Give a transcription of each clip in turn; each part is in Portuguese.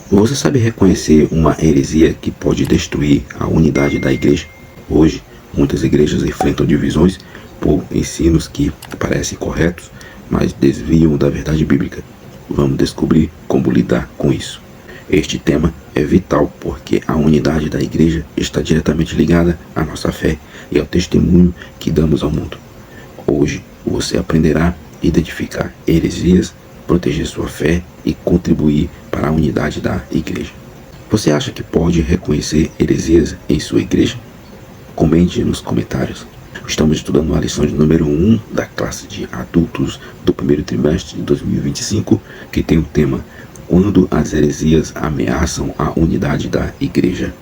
Você sabe reconhecer uma heresia que pode destruir a unidade da igreja? Hoje, muitas igrejas enfrentam divisões por ensinos que parecem corretos, mas desviam da verdade bíblica. Vamos descobrir como lidar com isso. Este tema é vital porque a unidade da igreja está diretamente ligada à nossa fé e ao testemunho que damos ao mundo. Hoje, você aprenderá a identificar heresias, proteger sua fé e contribuir para a unidade da igreja. Você acha que pode reconhecer heresias em sua igreja? Comente nos comentários. Estamos estudando a lição de número 1 da classe de adultos do primeiro trimestre de 2025, que tem o tema Quando as heresias ameaçam a unidade da igreja.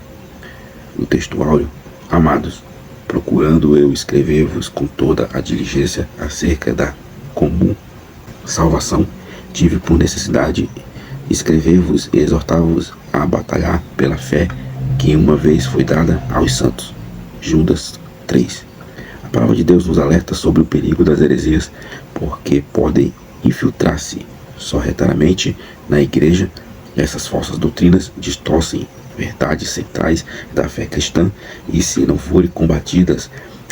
O texto áureo: Amados, procurando eu escrever-vos com toda a diligência acerca da comum salvação, tive por necessidade escrever-vos e exortar-vos a batalhar pela fé que uma vez foi dada aos santos. Judas 3. A palavra de Deus nos alerta sobre o perigo das heresias, porque podem infiltrar-se sorrateiramente na igreja. Essas falsas doutrinas distorcem verdades centrais da fé cristã e, se não forem combatidas,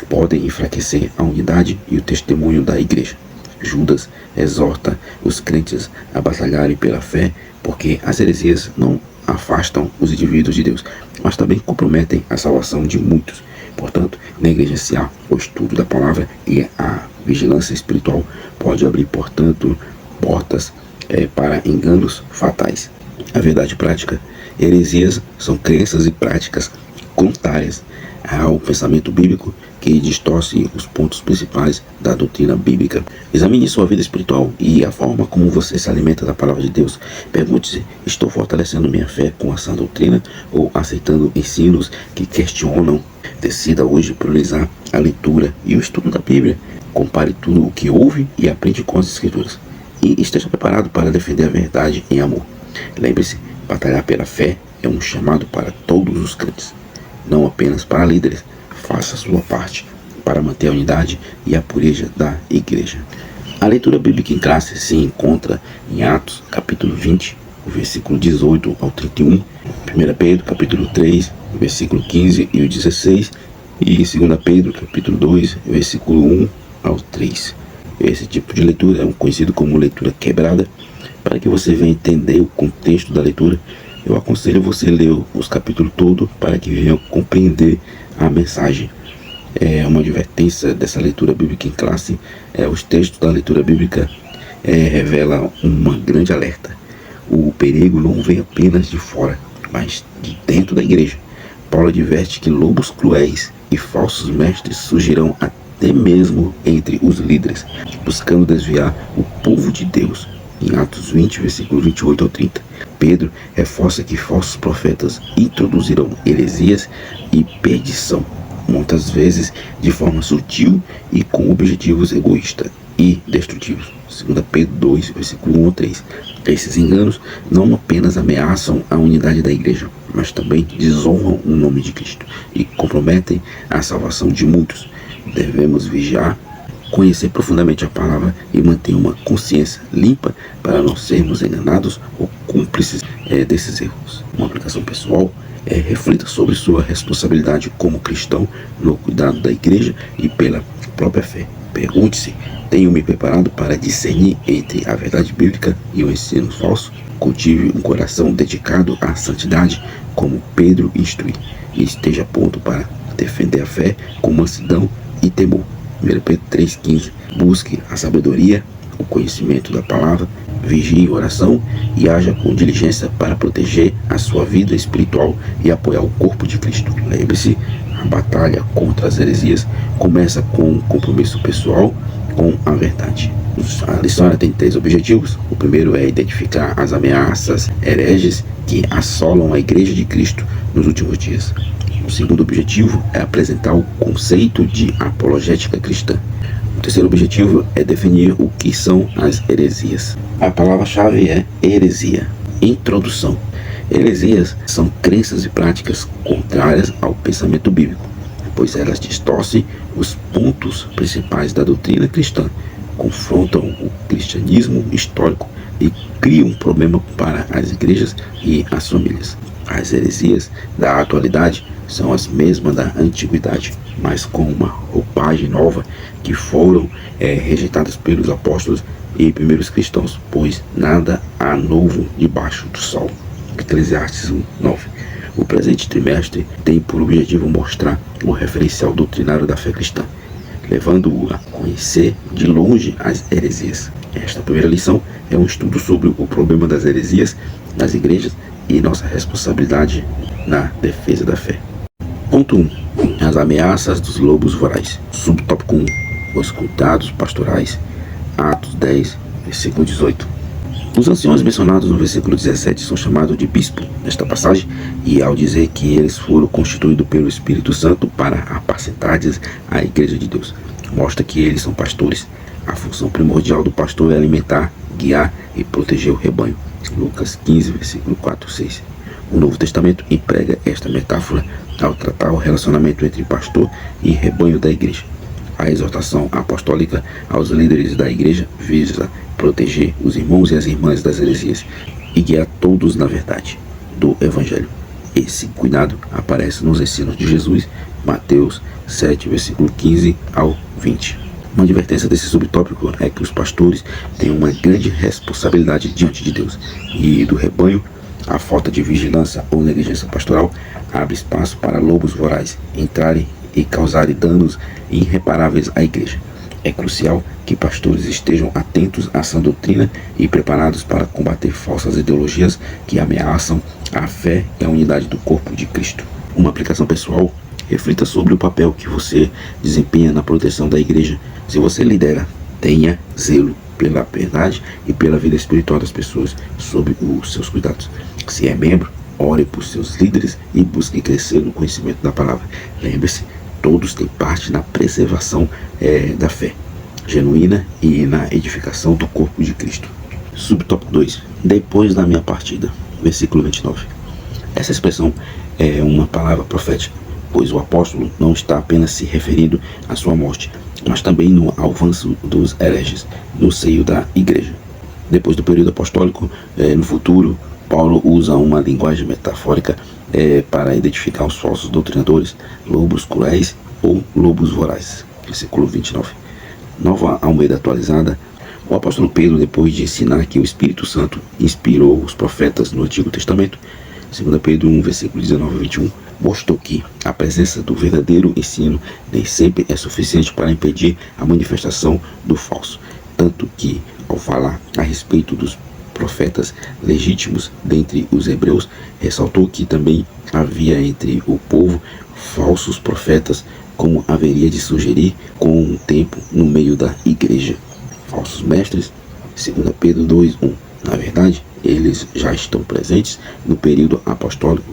podem enfraquecer a unidade e o testemunho da igreja. Judas exorta os crentes a batalharem pela fé, porque as heresias não afastam os indivíduos de Deus, mas também comprometem a salvação de muitos. Portanto, negligenciar o estudo da palavra e a vigilância espiritual pode abrir, portanto, portas para enganos fatais. A verdade prática: heresias são crenças e práticas contrárias ao pensamento bíblico que distorce os pontos principais da doutrina bíblica. Examine sua vida espiritual e a forma como você se alimenta da palavra de Deus. Pergunte-se: estou fortalecendo minha fé com essa doutrina ou aceitando ensinos que questionam? Decida hoje priorizar a leitura e o estudo da Bíblia. Compare tudo o que ouve e aprende com as Escrituras. E esteja preparado para defender a verdade em amor. Lembre-se, batalhar pela fé é um chamado para todos os crentes, não apenas para líderes. Faça a sua parte para manter a unidade e a pureza da igreja. A leitura bíblica em classe se encontra em Atos, capítulo 20, o versículo 18 ao 31, 1 Pedro, capítulo 3, versículo 15 e o 16, e 2 Pedro, capítulo 2, versículo 1 ao 3. Esse tipo de leitura é conhecido como leitura quebrada. Para que você venha entender o contexto da leitura, eu aconselho você ler os capítulos todos para que venha compreender a mensagem. É uma advertência dessa leitura bíblica em classe. Os textos da leitura bíblica revelam uma grande alerta. O perigo não vem apenas de fora, mas de dentro da igreja. Paulo adverte que lobos cruéis e falsos mestres surgirão até mesmo entre os líderes, buscando desviar o povo de Deus. Em Atos 20, versículo 28 ao 30, Pedro reforça que falsos profetas introduzirão heresias e perdição, muitas vezes de forma sutil e com objetivos egoístas e destrutivos. 2 Pedro 2, versículo 1 ao 3. Esses enganos não apenas ameaçam a unidade da igreja, mas também desonram o nome de Cristo e comprometem a salvação de muitos. Devemos vigiar, conhecer profundamente a palavra e manter uma consciência limpa para não sermos enganados ou cúmplices desses erros. Uma aplicação pessoal: reflita sobre sua responsabilidade como cristão no cuidado da igreja e pela própria fé. Pergunte-se: tenho me preparado para discernir entre a verdade bíblica e o ensino falso? Cultive um coração dedicado à santidade, como Pedro instrui, e esteja pronto para defender a fé com mansidão e temor. 1 Pedro 3,15. Busque a sabedoria, o conhecimento da palavra, vigie em oração e haja com diligência para proteger a sua vida espiritual e apoiar o corpo de Cristo. Lembre-se, a batalha contra as heresias começa com um compromisso pessoal com a verdade. A lição tem 3 objetivos. O primeiro é identificar as ameaças hereges que assolam a igreja de Cristo nos últimos dias. O segundo objetivo é apresentar o conceito de apologética cristã. O terceiro objetivo é definir o que são as heresias. A palavra-chave é heresia. Introdução. Heresias são crenças e práticas contrárias ao pensamento bíblico, pois elas distorcem os pontos principais da doutrina cristã, confrontam o cristianismo histórico e cria um problema para as igrejas e as famílias. As heresias da atualidade são as mesmas da antiguidade, mas com uma roupagem nova que foram rejeitadas pelos apóstolos e primeiros cristãos, pois nada há novo debaixo do sol. Eclesiastes 1:9. O presente trimestre tem por objetivo mostrar o referencial doutrinário da fé cristã, levando-o a conhecer de longe as heresias. Esta primeira lição é um estudo sobre o problema das heresias nas igrejas e nossa responsabilidade na defesa da fé. Ponto 1. As ameaças dos lobos vorazes. Subtópico 1. Os cuidados pastorais. Atos 10, versículo 18. Os anciões mencionados no versículo 17 são chamados de bispo nesta passagem, e ao dizer que eles foram constituídos pelo Espírito Santo para apacentar a igreja de Deus, mostra que eles são pastores. A função primordial do pastor é alimentar, guiar e proteger o rebanho. Lucas 15, versículo 4 e 6. O Novo Testamento emprega esta metáfora ao tratar o relacionamento entre pastor e rebanho da igreja. A exortação apostólica aos líderes da igreja visa proteger os irmãos e as irmãs das heresias e guiar todos na verdade do Evangelho. Esse cuidado aparece nos ensinos de Jesus, Mateus 7, versículo 15 ao 20. Uma advertência desse subtópico é que os pastores têm uma grande responsabilidade diante de Deus e do rebanho. A falta de vigilância ou negligência pastoral abre espaço para lobos vorazes entrarem e causarem danos irreparáveis à igreja. É crucial que pastores estejam atentos à sã doutrina e preparados para combater falsas ideologias que ameaçam a fé e a unidade do corpo de Cristo. Uma aplicação pessoal: reflita sobre o papel que você desempenha na proteção da igreja. Se você lidera, tenha zelo pela verdade e pela vida espiritual das pessoas sob os seus cuidados. Se é membro, ore por seus líderes e busque crescer no conhecimento da palavra. Lembre-se, todos têm parte na preservação da fé genuína e na edificação do corpo de Cristo. Subtópico 2. Depois da minha partida. Versículo 29. Essa expressão é uma palavra profética, pois o apóstolo não está apenas se referindo à sua morte, mas também no avanço dos hereges no seio da igreja. Depois do período apostólico, no futuro, Paulo usa uma linguagem metafórica para identificar os falsos doutrinadores, lobos cruéis ou lobos vorazes. Versículo 29. Nova Almeida atualizada. O apóstolo Pedro, depois de ensinar que o Espírito Santo inspirou os profetas no Antigo Testamento, 2 Pedro 1, versículo 19 e 21, mostrou que a presença do verdadeiro ensino nem sempre é suficiente para impedir a manifestação do falso. Tanto que, ao falar a respeito dos profetas legítimos dentre os hebreus, ressaltou que também havia entre o povo falsos profetas, como haveria de sugerir com o tempo no meio da igreja. Falsos mestres, 2 Pedro 2:1. Na verdade, eles já estão presentes no período apostólico.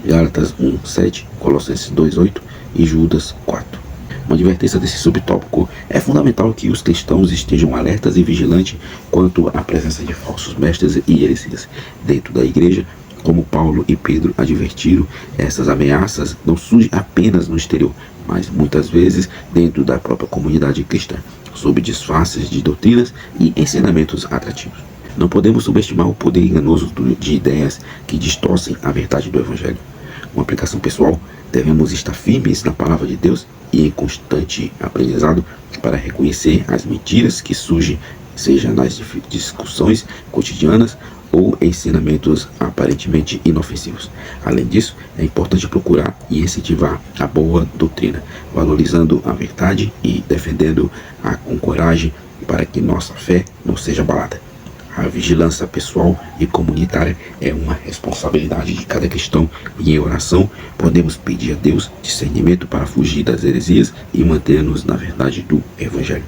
Gálatas 1:7, Colossenses 2:8 e Judas 4. Uma advertência desse subtópico: é fundamental que os cristãos estejam alertas e vigilantes quanto à presença de falsos mestres e heresias dentro da igreja. Como Paulo e Pedro advertiram, essas ameaças não surgem apenas no exterior, mas muitas vezes dentro da própria comunidade cristã, sob disfarces de doutrinas e ensinamentos atrativos. Não podemos subestimar o poder enganoso de ideias que distorcem a verdade do Evangelho. Uma aplicação pessoal: devemos estar firmes na palavra de Deus e em constante aprendizado para reconhecer as mentiras que surgem, seja nas discussões cotidianas ou ensinamentos aparentemente inofensivos. Além disso, é importante procurar e incentivar a boa doutrina, valorizando a verdade e defendendo-a com coragem para que nossa fé não seja abalada. A vigilância pessoal e comunitária é uma responsabilidade de cada cristão, e em oração podemos pedir a Deus discernimento para fugir das heresias e manter-nos na verdade do Evangelho.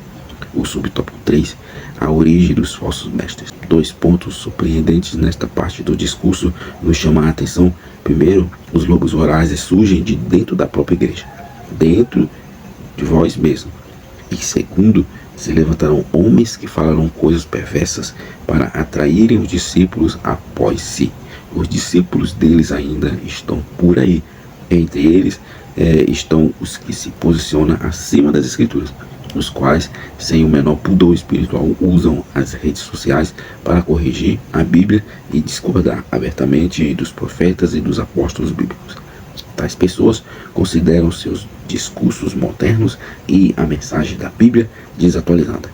O subtópico 3, a origem dos falsos mestres. 2 pontos surpreendentes nesta parte do discurso nos chamam a atenção. Primeiro, os lobos vorazes surgem de dentro da própria igreja, dentro de vós mesmo. E segundo, se levantarão homens que falarão coisas perversas para atraírem os discípulos após si. Os discípulos deles ainda estão por aí. Entre eles estão os que se posicionam acima das Escrituras. os quais, sem o menor pudor espiritual, usam as redes sociais para corrigir a Bíblia e discordar abertamente dos profetas e dos apóstolos bíblicos. Tais pessoas consideram seus discursos modernos e a mensagem da Bíblia desatualizada.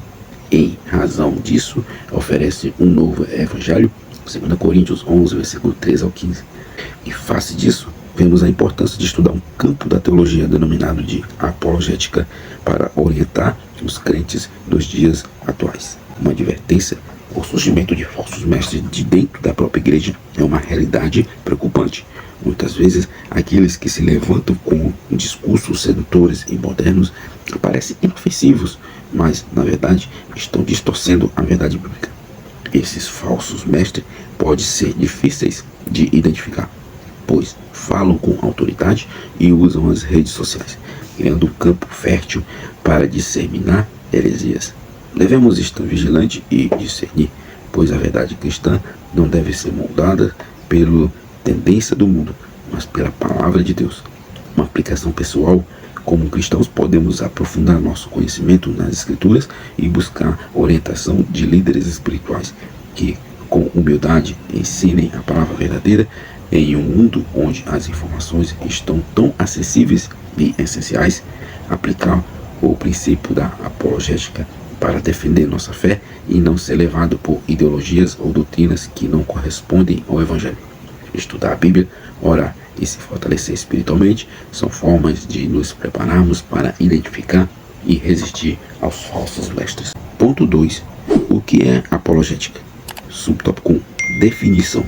Em razão disso, oferece um novo evangelho, 2 Coríntios 11, versículo 13 ao 15. Em face disso, vemos a importância de estudar um campo da teologia denominado de apologética para orientar os crentes dos dias atuais. Uma advertência: o surgimento de falsos mestres de dentro da própria igreja é uma realidade preocupante. Muitas vezes, aqueles que se levantam com discursos sedutores e modernos parecem inofensivos, mas, na verdade, estão distorcendo a verdade bíblica. Esses falsos mestres podem ser difíceis de identificar, pois falam com autoridade e usam as redes sociais, criando um campo fértil para disseminar heresias. Devemos estar vigilantes e discernir, pois a verdade cristã não deve ser moldada pela tendência do mundo, mas pela palavra de Deus. Uma aplicação pessoal: como cristãos podemos aprofundar nosso conhecimento nas Escrituras e buscar orientação de líderes espirituais que, com humildade, ensinem a palavra verdadeira em um mundo onde as informações estão tão acessíveis e essenciais. Aplicar o princípio da apologética para defender nossa fé e não ser levado por ideologias ou doutrinas que não correspondem ao Evangelho. Estudar a Bíblia, orar e se fortalecer espiritualmente são formas de nos prepararmos para identificar e resistir aos falsos mestres. Ponto 2. O que é apologética? Subtópico 1. Definição.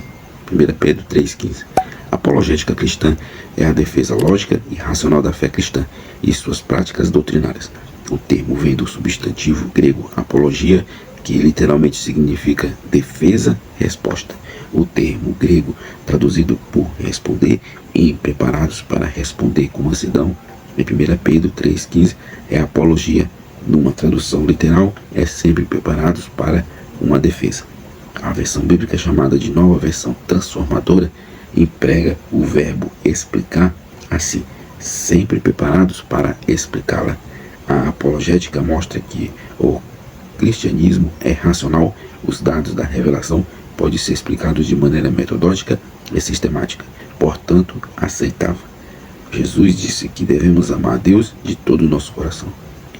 1 Pedro 3,15. Apologética cristã é a defesa lógica e racional da fé cristã e suas práticas doutrinárias. O termo vem do substantivo grego apologia, que literalmente significa defesa, resposta. O termo grego traduzido por responder e preparados para responder com mansidão, em 1 Pedro 3,15, é apologia. Numa tradução literal, é sempre preparados para uma defesa. A versão bíblica chamada de Nova Versão Transformadora emprega o verbo explicar assim, sempre preparados para explicá-la. A apologética mostra que o cristianismo é racional, os dados da revelação podem ser explicados de maneira metodológica e sistemática, portanto aceitável. Jesus disse que devemos amar a Deus de todo o nosso coração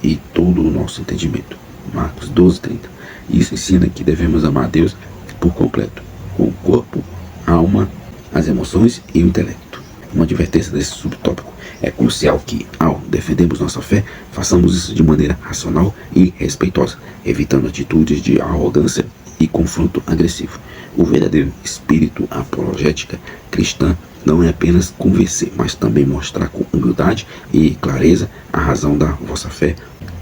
e todo o nosso entendimento. Marcos 12:30. Isso ensina que devemos amar a Deus por completo, com o corpo, a alma, as emoções e o intelecto. Uma advertência desse subtópico: é crucial que, ao defendermos nossa fé, façamos isso de maneira racional e respeitosa, evitando atitudes de arrogância e confronto agressivo. O verdadeiro espírito apologética cristã não é apenas convencer, mas também mostrar com humildade e clareza a razão da vossa fé,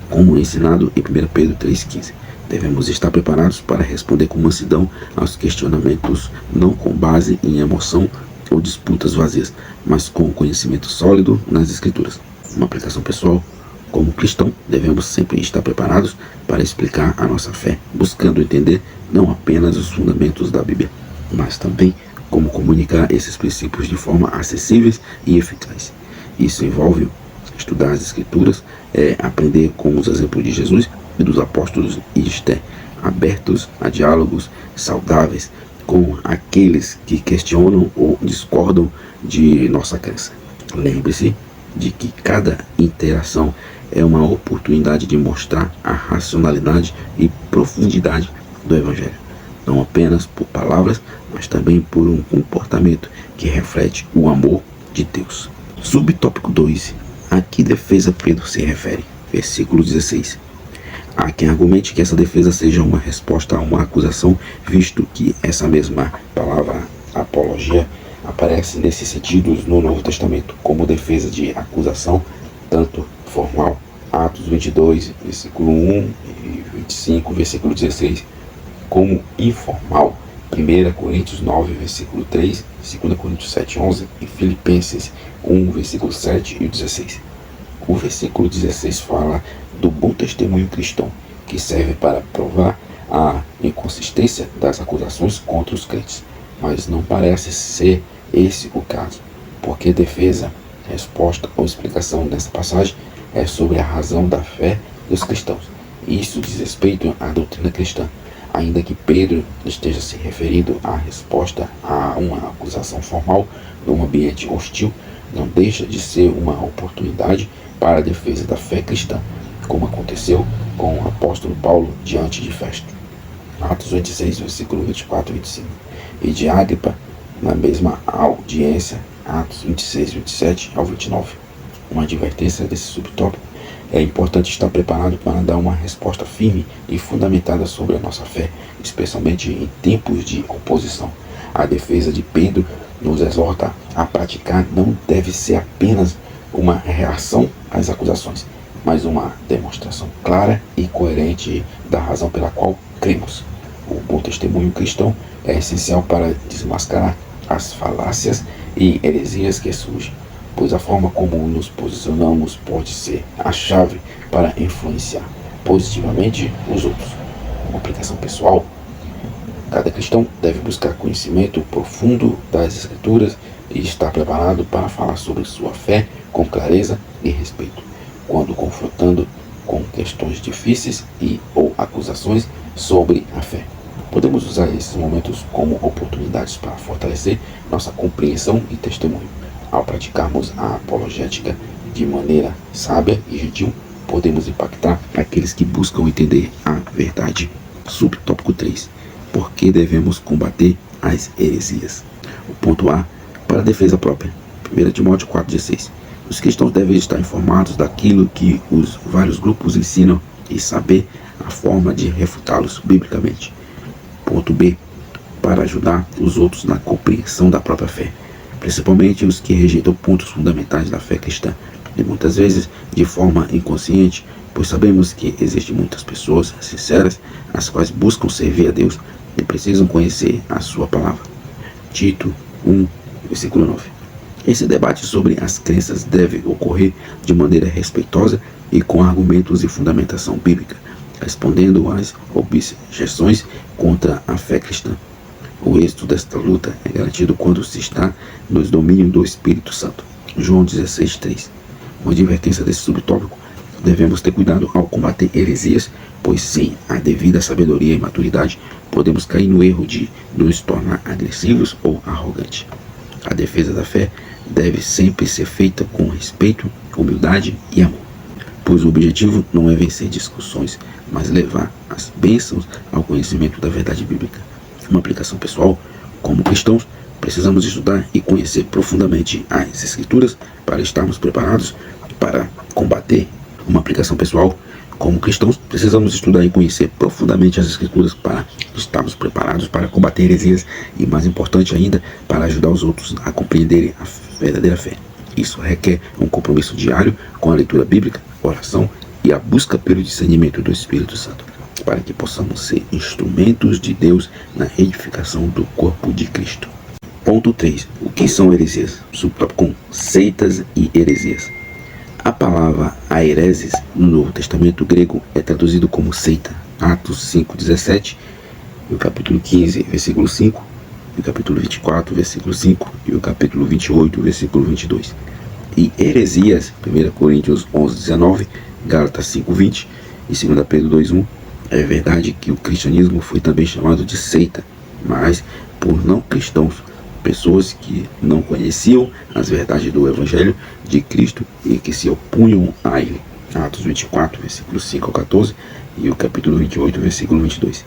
como ensinado em 1 Pedro 3,15. Devemos estar preparados para responder com mansidão aos questionamentos, não com base em emoção ou disputas vazias, mas com conhecimento sólido nas Escrituras. Uma aplicação pessoal: como cristão, devemos sempre estar preparados para explicar a nossa fé, buscando entender não apenas os fundamentos da Bíblia, mas também como comunicar esses princípios de forma acessível e eficaz. Isso envolve estudar as Escrituras, aprender com os exemplos de Jesus e dos apóstolos e estar abertos a diálogos saudáveis com aqueles que questionam ou discordam de nossa crença. Lembre-se de que cada interação é uma oportunidade de mostrar a racionalidade e profundidade do Evangelho, não apenas por palavras, mas também por um comportamento que reflete o amor de Deus. Subtópico 2. A que defesa Pedro se refere? Versículo 16. Há quem argumente que essa defesa seja uma resposta a uma acusação, visto que essa mesma palavra apologia aparece nesses sentidos no Novo Testamento, como defesa de acusação, tanto formal, Atos 22, versículo 1 e 25, versículo 16, como informal, 1 Coríntios 9, versículo 3, 2 Coríntios 7, 11 e Filipenses 1, versículo 7 e 16. O versículo 16 fala do bom testemunho cristão, que serve para provar a inconsistência das acusações contra os crentes, mas não parece ser esse o caso, porque defesa, resposta ou explicação nessa passagem é sobre a razão da fé dos cristãos. Isso diz respeito à doutrina cristã, ainda que Pedro esteja se referindo à resposta a uma acusação formal num ambiente hostil, não deixa de ser uma oportunidade para a defesa da fé cristã, como aconteceu com o apóstolo Paulo diante de Festo. Atos 26, versículo 24 e 25. E de Agripa, na mesma audiência, Atos 26, 27 ao 29. Uma advertência desse subtópico: é importante estar preparado para dar uma resposta firme e fundamentada sobre a nossa fé, especialmente em tempos de oposição. A defesa de Pedro nos exorta a praticar não deve ser apenas uma reação às acusações, mas uma demonstração clara e coerente da razão pela qual cremos. O bom testemunho cristão é essencial para desmascarar as falácias e heresias que surgem, pois a forma como nos posicionamos pode ser a chave para influenciar positivamente os outros. Uma aplicação pessoal: cada cristão deve buscar conhecimento profundo das Escrituras e estar preparado para falar sobre sua fé com clareza e respeito, quando confrontando com questões difíceis ou acusações sobre a fé. Podemos usar esses momentos como oportunidades para fortalecer nossa compreensão e testemunho. Ao praticarmos a apologética de maneira sábia e gentil, podemos impactar aqueles que buscam entender a verdade. Subtópico 3. Por que devemos combater as heresias? O ponto A, para a defesa própria. 1 Timóteo 4,16. Os cristãos devem estar informados daquilo que os vários grupos ensinam e saber a forma de refutá-los biblicamente. Ponto B, para ajudar os outros na compreensão da própria fé, principalmente os que rejeitam pontos fundamentais da fé cristã, e muitas vezes de forma inconsciente, pois sabemos que existem muitas pessoas sinceras, as quais buscam servir a Deus e precisam conhecer a sua palavra. Tito 1, versículo 9. Esse debate sobre as crenças deve ocorrer de maneira respeitosa e com argumentos e fundamentação bíblica, respondendo às objeções contra a fé cristã. O êxito desta luta é garantido quando se está nos domínios do Espírito Santo. João 16:3. Uma advertência desse subtópico: devemos ter cuidado ao combater heresias, pois sem a devida sabedoria e maturidade podemos cair no erro de nos tornar agressivos ou arrogantes. A defesa da fé deve sempre ser feita com respeito, humildade e amor, pois o objetivo não é vencer discussões, mas levar as bênçãos ao conhecimento da verdade bíblica. Uma aplicação pessoal: como cristãos, precisamos estudar e conhecer profundamente as Escrituras para estarmos preparados para combater. Uma aplicação pessoal: como cristãos, precisamos estudar e conhecer profundamente as Escrituras para estarmos preparados para combater heresias e, mais importante ainda, para ajudar os outros a compreenderem a verdadeira fé. Isso requer um compromisso diário com a leitura bíblica, oração e a busca pelo discernimento do Espírito Santo, para que possamos ser instrumentos de Deus na edificação do corpo de Cristo. Ponto 3. O que são heresias? Subtópico 1. Seitas e heresias. A palavra aereses no Novo Testamento grego é traduzido como seita. Atos 5:17, o capítulo 15, versículo 5, o capítulo 24, versículo 5 e o capítulo 28, versículo 22. E heresias, 1 Coríntios 11:19, Gálatas 5:20 e 2 Pedro 2:1. É verdade que o cristianismo foi também chamado de seita, mas por não cristãos, pessoas que não conheciam as verdades do Evangelho de Cristo e que se opunham a ele. Atos 24, versículo 5 ao 14 e o capítulo 28, versículo 22.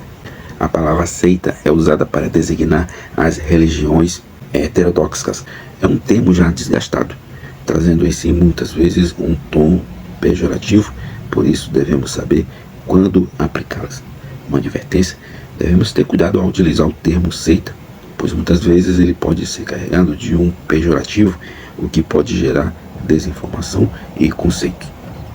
A palavra seita é usada para designar as religiões heterodoxas. É um termo já desgastado, trazendo em si muitas vezes um tom pejorativo, por isso devemos saber quando aplicá-las. Uma advertência: devemos ter cuidado ao utilizar o termo seita, pois muitas vezes ele pode ser carregado de um pejorativo, o que pode gerar desinformação e conceitos.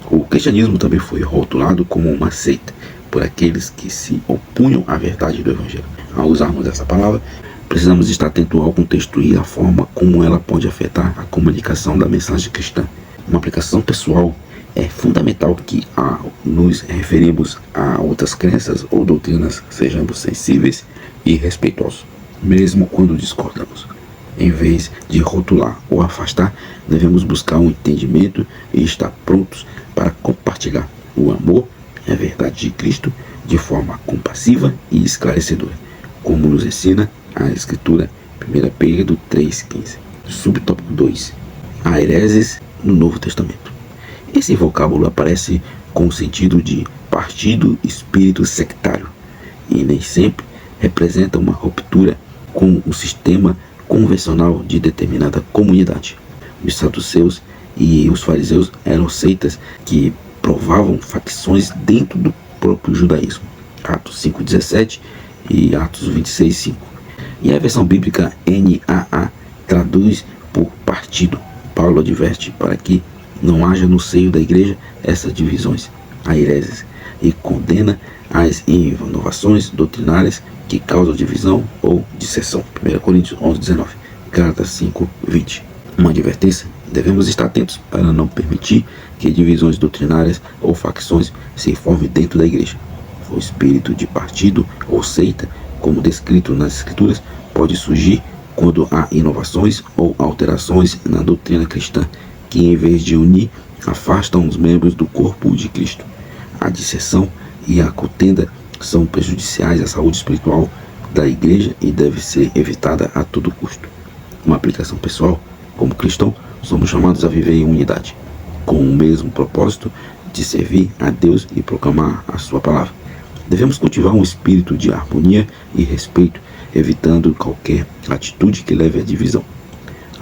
O cristianismo também foi rotulado como uma seita por aqueles que se opunham à verdade do Evangelho. Ao usarmos essa palavra, precisamos estar atentos ao contexto e à forma como ela pode afetar a comunicação da mensagem cristã. Uma aplicação pessoal: é fundamental que, ao nos referirmos a outras crenças ou doutrinas, sejamos sensíveis e respeitosos, mesmo quando discordamos. Em vez de rotular ou afastar, devemos buscar um entendimento e estar prontos para compartilhar o amor a verdade de Cristo de forma compassiva e esclarecedora, como nos ensina a Escritura, 1 Pedro 3,15. Subtópico 2. A hereses no Novo Testamento. Esse vocábulo aparece com o sentido de partido, espírito sectário, e nem sempre representa uma ruptura com o sistema convencional de determinada comunidade. Os saduceus e os fariseus eram seitas que provavam facções dentro do próprio judaísmo. Atos 5,17 e Atos 26,5. E a versão bíblica NAA traduz por partido. Paulo adverte para que não haja no seio da igreja essas divisões, a hereses, e condena as inovações doutrinárias que causam divisão ou dissensão. 1 Coríntios 11,19, Gálatas 5,20. Uma advertência: devemos estar atentos para não permitir que divisões doutrinárias ou facções se formem dentro da igreja. O espírito de partido ou seita, como descrito nas Escrituras, pode surgir quando há inovações ou alterações na doutrina cristã que, em vez de unir, afastam os membros do corpo de Cristo. A dissensão e a contenda são prejudiciais à saúde espiritual da igreja e deve ser evitada a todo custo. Uma aplicação pessoal: como cristão, somos chamados a viver em unidade, com o mesmo propósito de servir a Deus e proclamar a sua palavra. Devemos cultivar um espírito de harmonia e respeito, evitando qualquer atitude que leve à divisão.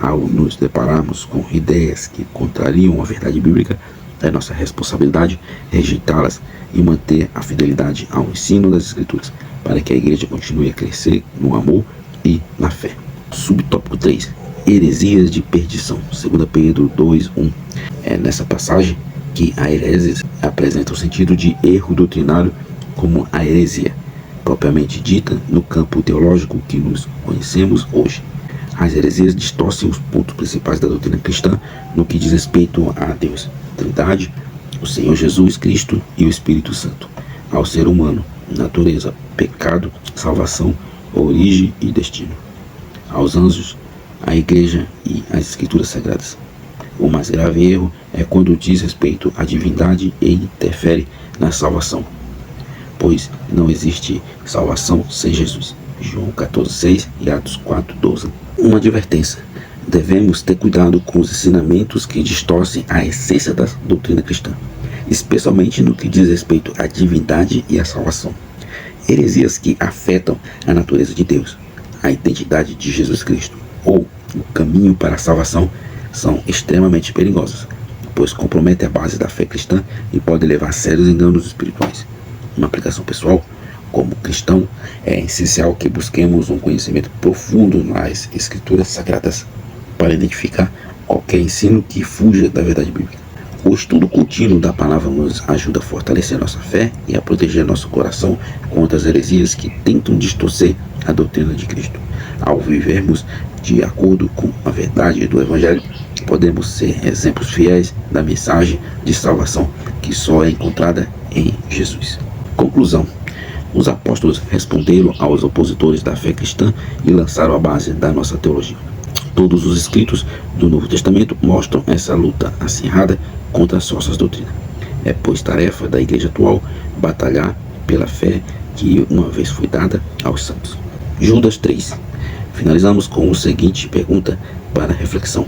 Ao nos depararmos com ideias que contrariam a verdade bíblica, é nossa responsabilidade rejeitá-las e manter a fidelidade ao ensino das Escrituras, para que a igreja continue a crescer no amor e na fé. Subtópico 3. Heresias de perdição. 2 Pedro 2,1. É nessa passagem que a hereses apresenta o sentido de erro doutrinário como a heresia, propriamente dita no campo teológico que nos conhecemos hoje. As heresias distorcem os pontos principais da doutrina cristã no que diz respeito a Deus, Trindade, o Senhor Jesus Cristo e o Espírito Santo, ao ser humano, natureza, pecado, salvação, origem e destino, aos anjos, à igreja e às escrituras sagradas. O mais grave erro é quando diz respeito à divindade e interfere na salvação, pois não existe salvação sem Jesus. João 14,6 e Atos 4,12. Uma advertência: devemos ter cuidado com os ensinamentos que distorcem a essência da doutrina cristã, especialmente no que diz respeito à divindade e à salvação. Heresias que afetam a natureza de Deus, a identidade de Jesus Cristo ou o caminho para a salvação são extremamente perigosas, pois comprometem a base da fé cristã e podem levar a sérios enganos espirituais. Uma aplicação pessoal: como cristão, é essencial que busquemos um conhecimento profundo nas Escrituras Sagradas para identificar qualquer ensino que fuja da verdade bíblica. O estudo contínuo da palavra nos ajuda a fortalecer nossa fé e a proteger nosso coração contra as heresias que tentam distorcer a doutrina de Cristo. Ao vivermos de acordo com a verdade do Evangelho, podemos ser exemplos fiéis da mensagem de salvação que só é encontrada em Jesus. Conclusão: os apóstolos responderam aos opositores da fé cristã e lançaram a base da nossa teologia. Todos os escritos do Novo Testamento mostram essa luta acirrada contra as falsas doutrinas. É, pois, tarefa da igreja atual batalhar pela fé que uma vez foi dada aos santos. Judas 3. Finalizamos com a seguinte pergunta para reflexão: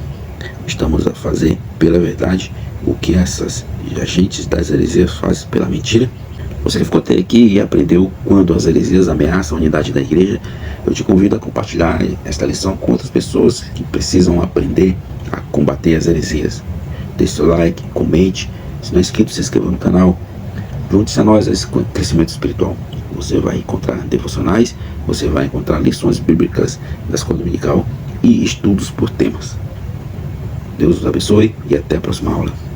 estamos a fazer pela verdade o que essas agentes das heresias fazem pela mentira? Você que ficou até aqui e aprendeu quando as heresias ameaçam a unidade da igreja, eu te convido a compartilhar esta lição com outras pessoas que precisam aprender a combater as heresias. Deixe seu like, comente, se não é inscrito, se inscreva no canal. Junte-se a nós a esse crescimento espiritual. Você vai encontrar devocionais, você vai encontrar lições bíblicas da escola dominical e estudos por temas. Deus os abençoe e até a próxima aula.